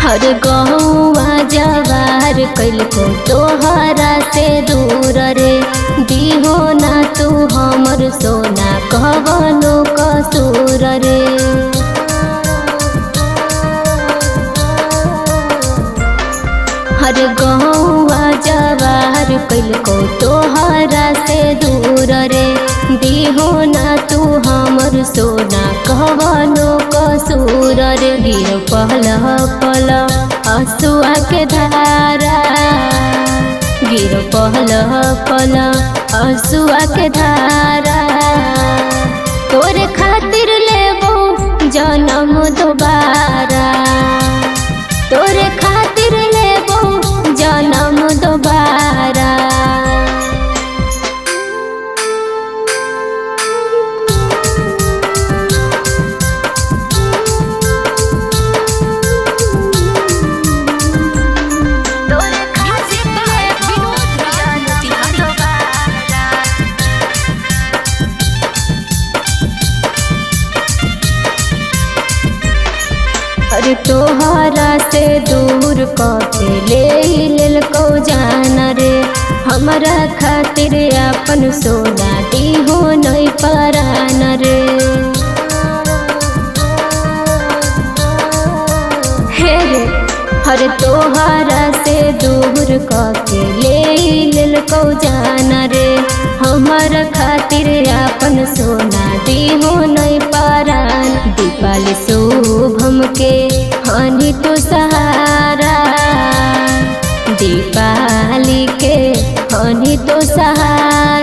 हर गहुआ जवार कैल को तोहरा से दूर रे दिहो ना तू हमर सोना कवनो कसूर रे। हर गहुआ जवार कैल को तोहरा से दूर रे दिहो ना तू हमर सोना कवनो कसूर रे। गिर पहल पल हसुआ के धारा गिर पहल पल हसुआ के धारा तोरे खातिर लेबो जन्म दोबारा तोरे खातिर लेबो जन्म दोबारा। अरे तोहरा से दूर कके ले को जाना रे हमरा खातिर अपन सोना दिहो नहीं परान रे। हे रे हर तोहरा से दूर कके ले को जाना रे हमरा खातिर अपन सोना दिहो नहीं परान। दीपाली शुभम के हनी तो सहारा दीपाली के हनी तो सहारा।